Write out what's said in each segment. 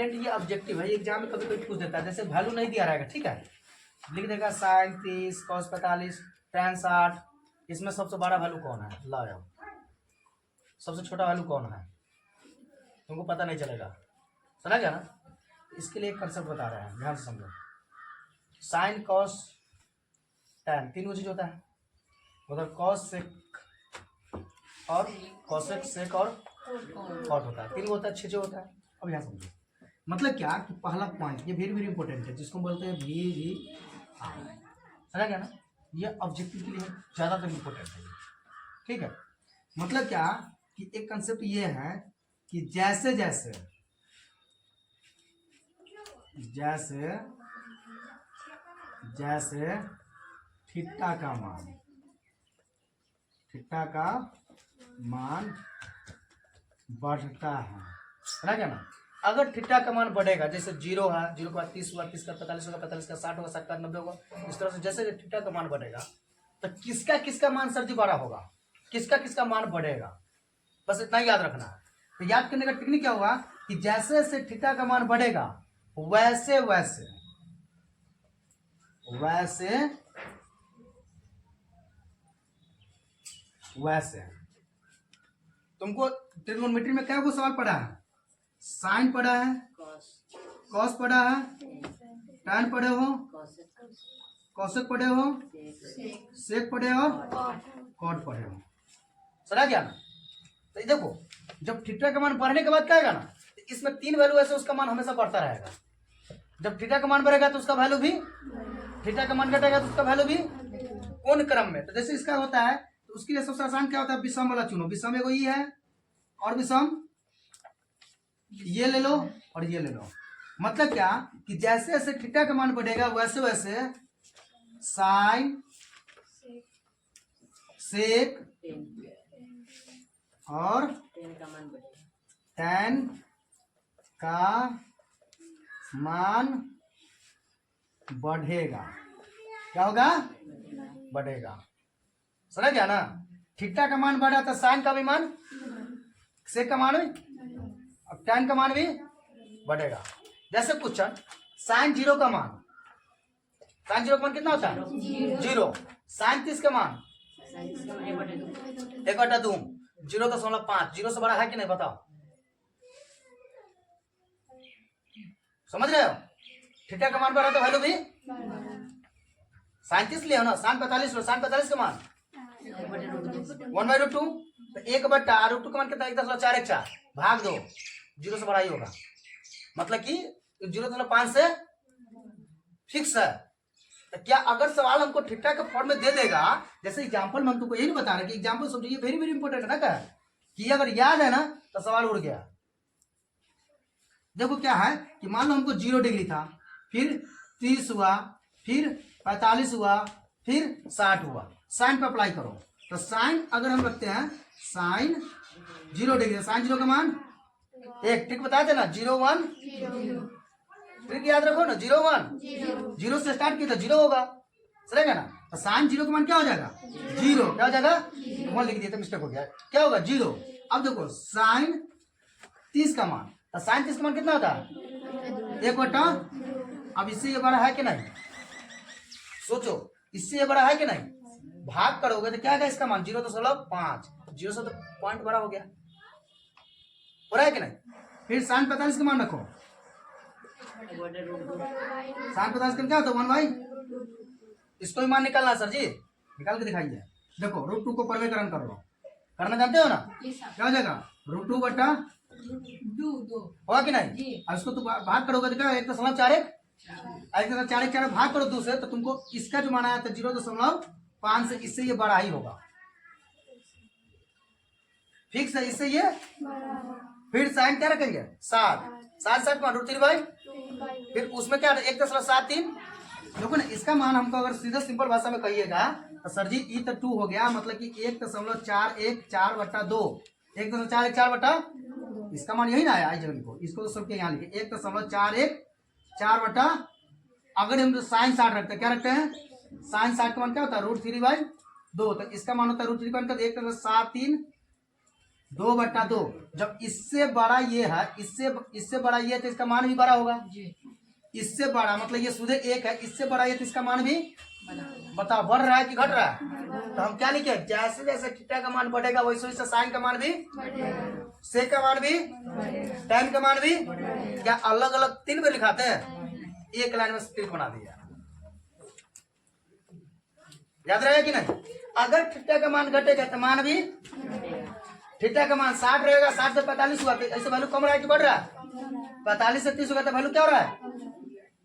Important ये objective है, exam में कभी कभी पूछ देता है। जैसे वैल्यू नहीं दिया रहेगा, ठीक है, लिख देगा साइन 30 कॉस 45 tan 60, इसमें सबसे बड़ा वैल्यू कौन है, लाओ सबसे छोटा वैल्यू कौन है, तुमको पता नहीं चलेगा। समझ गया ना? इसके लिए एक कंसेप्ट बता रहे हैं, ध्यान से समझो। साइन कॉस tan तीन वो चीज होता है, मतलब कॉस सेक और कॉसेक सेक और कॉट होता है, तीन होता है, 6 होता है। अब यहाँ समझो मतलब क्या कि पहला पॉइंट ये वेरी वेरी इंपॉर्टेंट है, जिसको बोलते हैं वी समझा गया ना? ये ऑब्जेक्टिव के लिए ज्यादातर इंपॉर्टेंट है, ठीक है। मतलब क्या कि एक कंसेप्ट ये है कि जैसे जैसे जैसे जैसे थीटा का मान बढ़ता है, समझा गया ना? अगर थीटा का मान बढ़ेगा, जैसे 0 है, 0 के बाद 30 हुआ, 30 का 45 होगा, 45 का 60 होगा, 60 का 90 होगा, इस तरह से जैसे थीटा का मान बढ़ेगा तो किसका किसका मान सर जी बड़ा होगा, किसका किसका मान बढ़ेगा, बस इतना ही याद रखना है। तो याद करने का टेक्निक क्या होगा कि जैसे जैसे थीटा का मान बढ़ेगा वैसे वैसे वैसे वैसे तुमको ट्रिग्नोमेट्री में क्या वो सवाल पढ़ा है, साइन पढ़ा है, कॉस पढ़ा है, tan पढ़े हो, कॉसेक पढ़े हो, सेक पढ़े हो, कॉट पढ़े हो, समझा गया ना? तो देखो जब थीटा का मान बढ़ने के बाद क्या आएगा ना, इसमें 3 वैल्यू ऐसे उसका मान हमेशा बढ़ता रहेगा। जब थीटा का मान बढ़ेगा तो उसका वैल्यू भी, थीटा का मान घटेगा तो उसका वैल्यू भी, कौन क्रम में? तो जैसे इसका होता है तो उसके लिए सबसे आसान क्या होता है, विषम वाला चुनो। विषम एगो ये है और विषम ये ले लो और ये ले लो। मतलब क्या कि जैसे जैसे थीटा का मान बढ़ेगा वैसे वैसे साइन सेक और tan का मान बढ़ेगा। क्या होगा? बढ़ेगा। समझ गया ना? थीटा का मान बढ़ा तो साइन का भी मान, सेक का मान भी, अब tan का मान भी बढ़ेगा। जैसे क्वेश्चन साइन 0 का मान, साइन 0 का मान कितना होता है 0, साइन 30 का मान 1/2, 0.5, 0 से बड़ा है कि नहीं बताओ? समझ रहे हो? थीटा का मान बढ़ा तो वैल्यू भी, साइन 30 लिया ना, साइन 45 लो, साइन 45 का मान 1/2, तो 1/√2 का मान कितना, 1.414 भाग 2, 0 से बड़ा ही होगा। मतलब कि 0.5 से फिक्स है। तो क्या अगर सवाल हमको थीटा के फॉर्म में दे देगा, जैसे एग्जांपल में हम तुमको यही बता रहे कि एग्जांपल समझो, ये वेरी वेरी इंपॉर्टेंट है ना, क्या कि अगर याद है ना तो सवाल उड़ गया। देखो क्या है कि मान लो हमको 0 डिग्री था, फिर 30 हुआ, फिर 45 हुआ, फिर 60 हुआ, साइन पे अप्लाई करो। तो साइन अगर हम रखते हैं साइन 0 डिग्री, साइन 0 का मान 1, ठीक बताए थे ना, 0 1, ट्रिक याद रखो ना, 0 1, 0 से स्टार्ट किया तो 0 होगा, चलेगा ना? तो साइन 0 का मान क्या हो जाएगा 0, क्या हो जाएगा 1 लिख दिया तो मिस्टेक हो गया, क्या होगा 0। अब देखो साइन 30 का मान, तो साइन 30 का मान कितना होता है 1/, अब इससे ये बड़ा है कि नहीं, सोचो इससे ये बड़ा है कि नहीं, भाग करोगे तो क्या आएगा इसका मान 0.5, 0 से तो पॉइंट बड़ा हो गया, हो रहा है कि नहीं? फिर साइन 45 का मान रखो, साइन 45 का क्या होता है 1/, इसको भी मान निकालना सर जी, निकाल के दिखाइए। देखो √2 को परवेकरण कर लो, करना जानते हो ना, क्या हो जाएगा √2/2 होगा कि नहीं? अब इसको तो भाग करोगे तो क्या 1.41, 1.41 भाग करो 2 से, तो तुमको इसका जो मान आया था 0.5 से, इससे ये बड़ा ही होगा, फिक्स है, इससे ये। फिर साइन क्या रखेंगे 7, 7 मान √3/, फिर उसमें क्या 1.73। देखो ना इसका मान हमको अगर सीधा सिंपल भाषा में कहिएगा तो सर जी ई तो 2 हो गया, मतलब कि 1.414/2, 1.414/, इसका मान यही ना आया, को इसको तो सबके यहाँ लिखे 1.414, अगर हम साइन 60 रखते हैं, क्या रखते हैं साइन 60 का मान क्या होता है √3/2, तो इसका मान होता है √3 का 1.73 2/2। जब इससे बड़ा ये है, इससे बड़ा ये है तो इसका मान भी बड़ा होगा। इससे बड़ा मतलब ये सीधे 1 है, इससे बड़ा ये तो इसका मान भी बताओ बढ़ रहा है कि घट रहा है। तो हम क्या लिखे, जैसे जैसे थीटा का मान बढ़ेगा वैसे वैसे साइन का मान भी, सेक का मान भी, tan का मान भी। क्या अलग अलग 3 बार लिखाते हैं, एक लाइन में स्क्रिप्ट बना दिया। याद रहेगा कि नहीं। अगर थीटा का मान घटेगा तो मान भी, थीटा का मान 60 रहेगा, 60 से 45 हुआ, ऐसे वैल्यू कम रहा है कि बढ़ रहा है। 45 से 30 होगा तो वैल्यू क्या हो रहा है,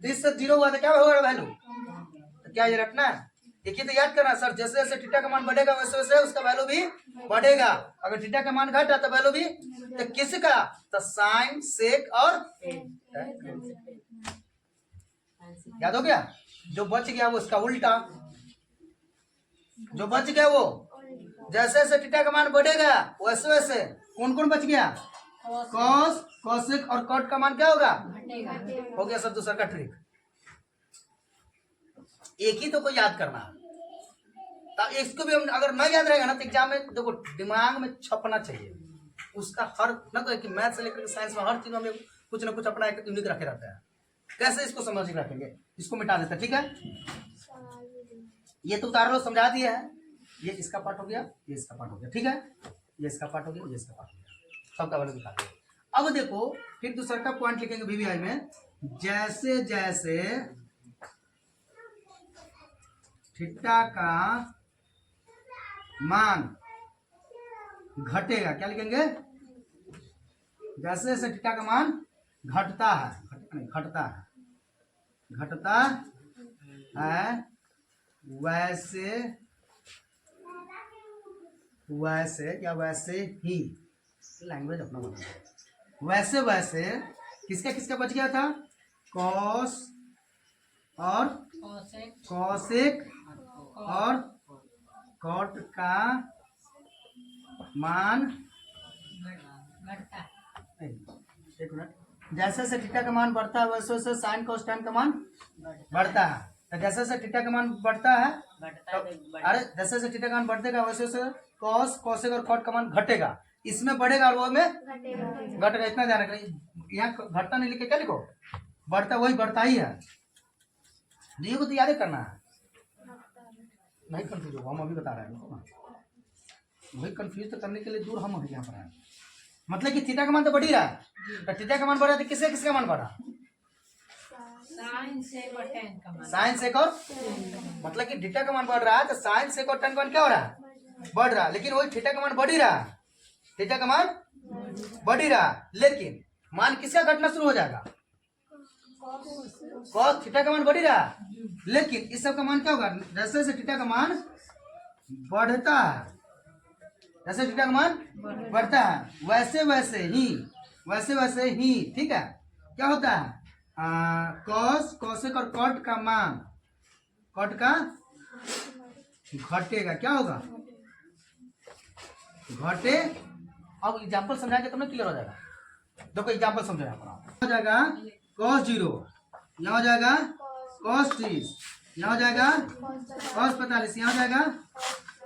30 से 0 हुआ तो क्या होगा वैल्यू। तो क्या ये रखना है, एक ही तो याद करना सर, जैसे जैसे थीटा का मान बढ़ेगा वैसे वैसे उसका वैल्यू भी बढ़ेगा। अगर थीटा का मान घटा तो वैल्यू भी, तो किसका, तो साइन सेक और याद हो गया। जो बच गया वो उसका उल्टा, जो बच गया वो जैसे जैसे थीटा का मान बढ़ेगा वैसे वैसे कौन कौन बच गया, कॉस कॉसेक और कॉट का मान क्या होगा, हो गया सब दूसरा का ट्रिक। एक ही तो को याद करना, तो इसको भी हम अगर नहीं याद रहेगा ना तो एग्जाम में देखो दिमाग में छपना चाहिए उसका। हर न तो कि मैथ से लेकर साइंस में हर चीज में कुछ ना कुछ अपना एक यूनिक रखे रहता है। कैसे इसको समझ के रखेंगे, इसको मिटा देते हैं, ठीक है। ये तो उतार लो, समझा दिया है। ये इसका पार्ट हो गया, ये इसका पार्ट हो गया, ठीक है। ये इसका पार्ट हो गया, ये इसका पार्ट हो गया, सबका वैल्यू दिखा दिया। अब देखो फिर दूसरा का पॉइंट लिखेंगे वीवीआई में, जैसे जैसे थीटा का मान घटेगा, क्या लिखेंगे, जैसे जैसे थीटा का मान घटता है, घटता है वैसे वैसे क्या, वैसे ही लैंग्वेज अपना बदल, वैसे वैसे किसका किसका बच गया था, कॉस और कॉसेक और कॉट का मान, एक मिनट, जैसे जैसे थीटा का मान बढ़ता है वैसे वैसे साइन कॉस टैन का मान बढ़ता है। तो जैसे जैसे थीटा का मान बढ़ता है, अरे जैसे जैसे थीटा का मान बढ़ेगा वैसे वैसे कॉस कॉसेक और कॉट का मान घटेगा। इसमें बढ़ेगा और वो में घटेगा, इतना ध्यान रखना। यहाँ घटता नहीं लिखे क्या लिखो, बढ़ता, वही बढ़ता ही है। ये को तो याद करना है, नहीं कंफ्यूज हो, हम अभी बता रहे हैं। वही कंफ्यूज तो करने के लिए दूर हम अभी यहाँ पर हैं। मतलब कि थीटा का मान तो बढ़ ही रहा है, तो थीटा का मान बढ़ा तो किससे किसका मान बढ़ा, साइन सेक और, मतलब कि थीटा का मान बढ़ रहा है तो साइन सेक और tan का मान क्या हो रहा है, बढ़ रहा है। लेकिन वही थीटा का मान बढ़ ही रहा है, थीटा का मान बढ़ ही रहा है, लेकिन मान किसका घटना शुरू हो जाएगा, कॉस थीटा का मान बढ़ ही रहा है। लेकिन इस सब का मान क्या होगा, जैसे जैसे थीटा का मान बढ़ता है, जैसे थीटा का मान बढ़ता है वैसे वैसे ही, ठीक है, क्या होता है, कॉस कॉसेक और कॉट का मान, कॉट का घटेगा, क्या होगा, घटे। अब एग्जांपल समझाएंगे तब ना क्लियर हो जाएगा। देखो एग्जांपल समझो, यहाँ पर हो जाएगा cos 0, यहाँ हो जाएगा cos 30, यहाँ हो जाएगा cos 45, यहाँ हो जाएगा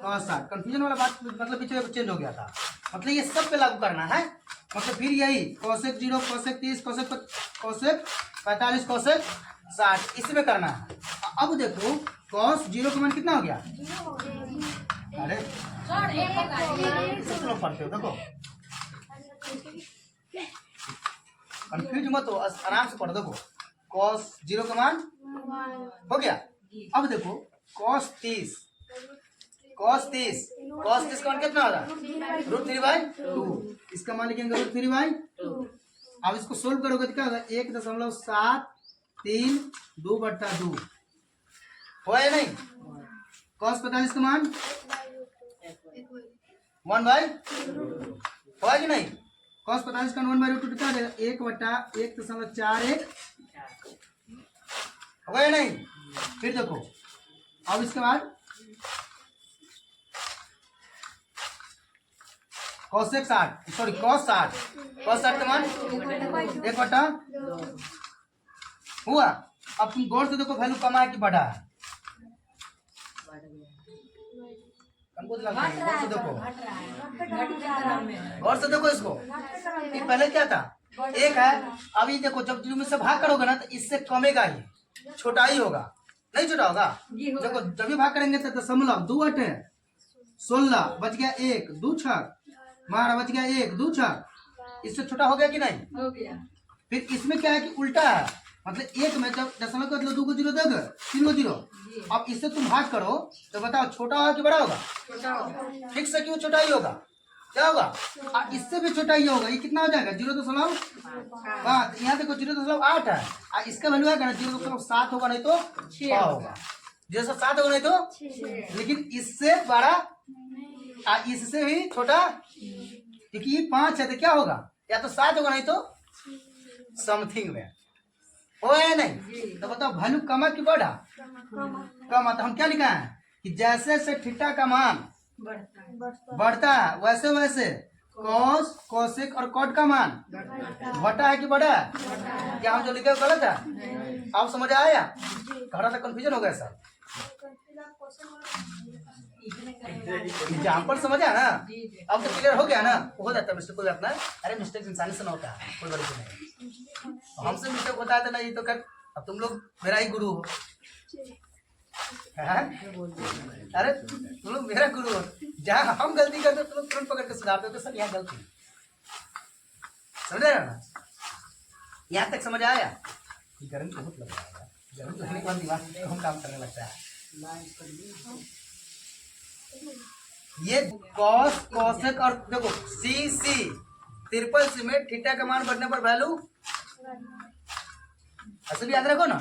cos 60। कंफ्यूजन वाला बात मतलब पीछे चेंज हो गया था, मतलब ये सब पे लागू करना है। मतलब फिर यही cosec 0, cosec 30, cosec 45, cosec 60 इसमें करना है। अब देखो cos 0 का मान कितना हो गया, अरे पढ़ते हो, देखो कंफ्यूज मत हो, आराम से पढ़। देखो cos 0 का मान हो गया। अब देखो cos 30 का मान कितना होगा, √3/2, इसका मान लिखेंगे √3/2। अब इसको सोल्व करोगे तो क्या होगा, 1.732 हो या नहीं। cos 45 का मान 1/, हो कि नहीं। cos 45 का 1/√2 कितना आ जाएगा, 1/1.41 हो या नहीं। फिर देखो अब इसके बाद cos 60 का मान 1/, हुआ। अब तुम गौर से देखो वैल्यू कम है कि बढ़ा है, हमको दिलाता है, गौर से देखो, घट गौर से देखो इसको। ये पहले क्या था, एक है, अभी देखो जब तुम इससे भाग करोगे ना तो इससे कमेगा ही, छोटा ही होगा, नहीं छोटा होगा। देखो जब भी भाग करेंगे तो दशमलव 2 8 है 16, बच गया 1 2 6, मारा बच गया 1 2 6, इससे छोटा हो गया कि नहीं। हो गया। फिर इसमें क्या है कि उल्टा है, मतलब एक में जब दशमलव का मतलब 2 को 0 देगा 3 को 0। अब इससे तुम भाग करो तो बताओ छोटा होगा कि बड़ा होगा। छोटा होगा। फिक्स है कि वो छोटा ही होगा, क्या होगा, और इससे भी छोटा ही होगा। ये कितना हो जाएगा 0.5, यहाँ देखो 0.8 है, और इसका वैल्यू है 0.7 होगा, नहीं तो 6 होगा, 0.7 होगा नहीं तो। लेकिन इससे बड़ा और इससे भी छोटा, क्योंकि ये 5 है तो क्या होगा, या तो 7 होगा नहीं तो समथिंग में हो या नहीं। तो बताओ वैल्यू कम है कि बढ़ा, कम है। तो हम क्या लिखा है कि जैसे से थीटा का मान बढ़ता है वैसे वैसे कॉस कोसेक और कॉट का मान घटा है कि बढ़ा है। क्या हम जो लिखे वो गलत है, आप समझ आया, थोड़ा सा कंफ्यूजन हो गया सर, एग्जाम्पल समझा ना, अब तो क्लियर हो गया ना। हो जाता है मिस्टेक, कोई बात ना, अरे मिस्टेक इंसानी से ना होता है, कोई बड़ी नहीं, हमसे मिस्टेक होता है तो नहीं तो कर। अब तुम लोग मेरा ही गुरु हो, अरे तुम लोग मेरा गुरु हो, जहाँ हम गलती करते तुम लोग तुरंत पकड़ के सुधारते हो, तो सर यहाँ गलती, समझ रहे हो ना, यहाँ तक समझ आया। गर्मी बहुत लग रहा है, गर्मी लगने के बाद दिमाग हम काम करने लगता है। ये कॉस कॉसेक और देखो सी सी ट्रिपल सी में थीटा का मान बढ़ने पर वैल्यू, ऐसे भी याद रखो ना,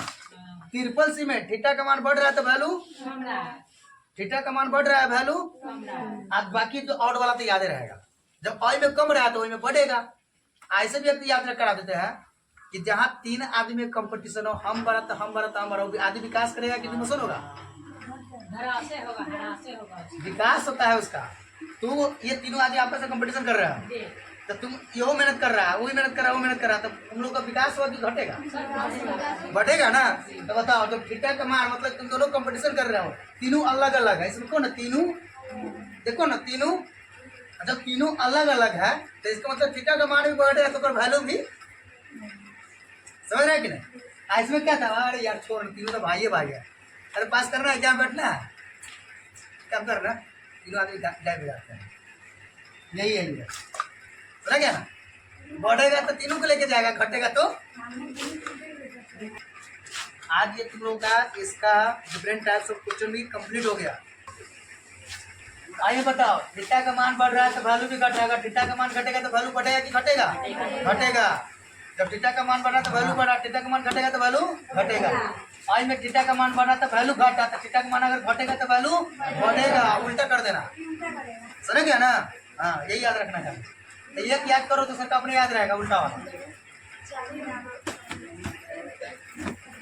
ट्रिपल सी में थीटा का मान बढ़ रहा है तो वैल्यू, थीटा का मान बढ़ रहा है वैल्यू, अब बाकी जो आउट वाला तो याद ही रहेगा। जब आई में कम रहा है तो आई में बढ़ेगा। ऐसे भी याद करा देते हैं कि जहाँ 3 आदमी में कंपटीशन हो, हम बड़ा तो हम बड़ा तो हम बड़ा, आदमी विकास करेगा कि डिमोशन होगा, विकास होता है उसका। तो ये तीनों आदमी आपस में कंपटीशन कर रहा है, तो तुम यो मेहनत कर रहा है, वही मेहनत कर रहा है, वो मेहनत कर रहा है, तो तुम लोग का विकास होगा कि घटेगा, बढ़ेगा ना। तो बताओ जब थीटा का मान मतलब तुम दोनों कंपटीशन कर रहे हो, तीनों अलग अलग है, इसमें कौन है तीनों, देखो ना तीनों, जब तीनों अलग अलग है तो इसका मतलब थीटा का मान भी बढ़ रहा है तो वैल्यू भी, समझ रहे हैं कि नहीं। इसमें क्या था, अरे यार छोड़, तीनों तो भाई भाई है, अरे पास करना है, एग्जाम बैठना है, क्या करना, तीनों आदमी जाए जाते हैं, यही है ये, समझ गया ना। बढ़ेगा तो तीनों को लेके जाएगा, घटेगा तो। आज ये तुम लोगों का इसका डिफरेंट टाइप्स ऑफ क्वेश्चन भी कंप्लीट हो गया। आइए बताओ, थीटा का मान बढ़ रहा है तो वैल्यू भी घटेगा, थीटा का मान घटेगा तो वैल्यू बढ़ेगा कि घटेगा, घटेगा। जब थीटा का मान बढ़ा तो वैल्यू बढ़ा, थीटा का मान घटेगा तो वैल्यू घटेगा। आज में थीटा का मान बढ़ा तो वैल्यू घटा, तो थीटा का मान अगर घटेगा तो वैल्यू बढ़ेगा, उल्टा कर देना, समझ गया ना। हाँ यही याद रखना है, तो ये याद करो तो सबका अपने याद रहेगा उल्टा वाला।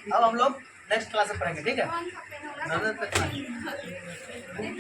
अब हम लोग नेक्स्ट क्लास में पढ़ेंगे, ठीक है।